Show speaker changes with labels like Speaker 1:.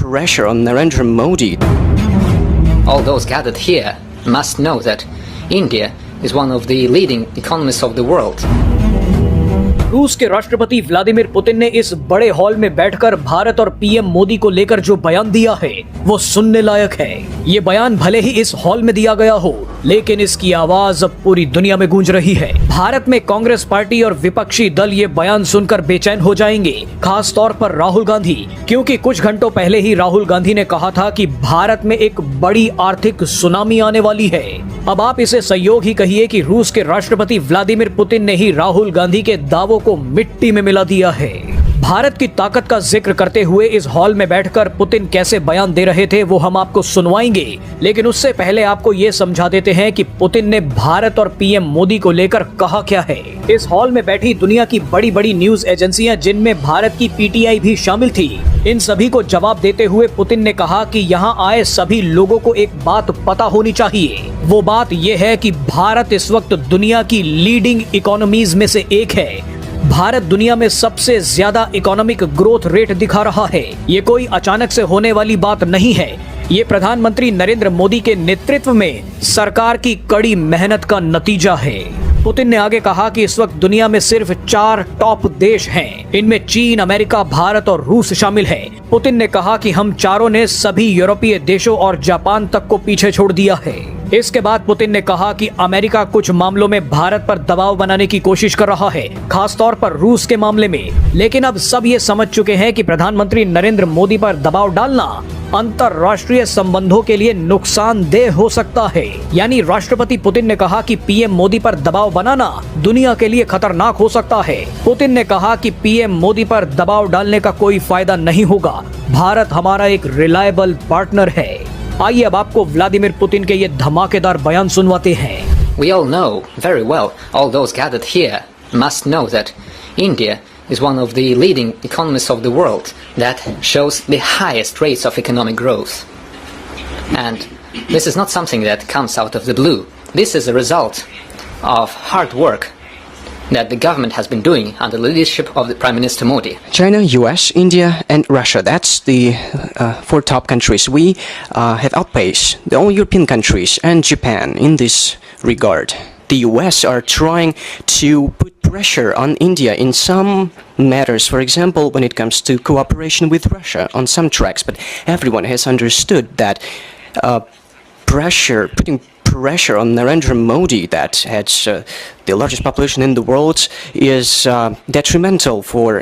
Speaker 1: pressure on Narendra Modi.
Speaker 2: All those gathered here must know that India is one of the leading economies of the world.
Speaker 3: रूस के राष्ट्रपति Vladimir Putin ने इस बड़े hall में बैठकर भारत और पीएम मोदी को लेकर जो बयान दिया है वो सुनने लायक है। ये बयान भले ही इस हॉल में दिया गया हो, लेकिन इसकी आवाज अब पूरी दुनिया में गूंज रही है। भारत में कांग्रेस पार्टी और विपक्षी दल ये बयान सुनकर बेचैन हो जाएंगे, खास तौर पर राहुल गांधी, क्योंकि कुछ घंटों पहले ही राहुल गांधी ने कहा था कि भारत में एक बड़ी आर्थिक सुनामी आने वाली है। अब आप इसे संयोग ही कहिए कि रूस के राष्ट्रपति व्लादिमीर पुतिन ने ही राहुल गांधी के दावों को मिट्टी में मिला दिया है। भारत की ताकत का जिक्र करते हुए इस हॉल में बैठकर पुतिन कैसे बयान दे रहे थे वो हम आपको सुनवाएंगे, लेकिन उससे पहले आपको ये समझा देते हैं कि पुतिन ने भारत और पीएम मोदी को लेकर कहा क्या है। इस हॉल में बैठी दुनिया की बड़ी बड़ी न्यूज एजेंसियां, जिनमें भारत की पीटीआई भी शामिल थी, इन सभी को जवाब देते हुए पुतिन ने कहा कि यहाँ आए सभी लोगों को एक बात पता होनी चाहिए। वो बात यह है कि भारत इस वक्त दुनिया की लीडिंग इकोनॉमीज में से एक है। भारत दुनिया में सबसे ज्यादा इकोनॉमिक ग्रोथ रेट दिखा रहा है। ये कोई अचानक से होने वाली बात नहीं है। ये प्रधानमंत्री नरेंद्र मोदी के नेतृत्व में सरकार की कड़ी मेहनत का नतीजा है। पुतिन ने आगे कहा कि इस वक्त दुनिया में सिर्फ 4 टॉप देश हैं। इनमें चीन, अमेरिका, भारत और रूस शामिल है। पुतिन ने कहा कि हम चारों ने सभी यूरोपीय देशों और जापान तक को पीछे छोड़ दिया है। इसके बाद पुतिन ने कहा कि अमेरिका कुछ मामलों में भारत पर दबाव बनाने की कोशिश कर रहा है, खास तौर पर रूस के मामले में। लेकिन अब सब ये समझ चुके हैं कि प्रधानमंत्री नरेंद्र मोदी पर दबाव डालना अंतरराष्ट्रीय संबंधों के लिए नुकसानदेह हो सकता है। यानी राष्ट्रपति पुतिन ने कहा कि पीएम मोदी पर दबाव बनाना दुनिया के लिए खतरनाक हो सकता है। पुतिन ने कहा कि पीएम मोदी पर दबाव डालने का कोई फायदा नहीं होगा। भारत हमारा एक रिलायबल पार्टनर है। आइए अब आपको व्लादिमीर पुतिन के ये धमाकेदार बयान सुनवाते हैं।
Speaker 2: We all know very well, all those gathered here must know that India is one of the leading economies of the world that shows the highest rates of economic growth. And this is not something that comes out of the blue. This is a result of hard work that the government has been doing under the leadership of the Prime Minister Modi.
Speaker 1: China, US, India and Russia, that's the 4 top countries. We have outpaced the only European countries and Japan in this regard. The US are trying to put pressure on India in some matters, for example, when it comes to cooperation with Russia on some tracks, but everyone has understood that putting pressure on Narendra Modi, that has the largest population in the world, is detrimental for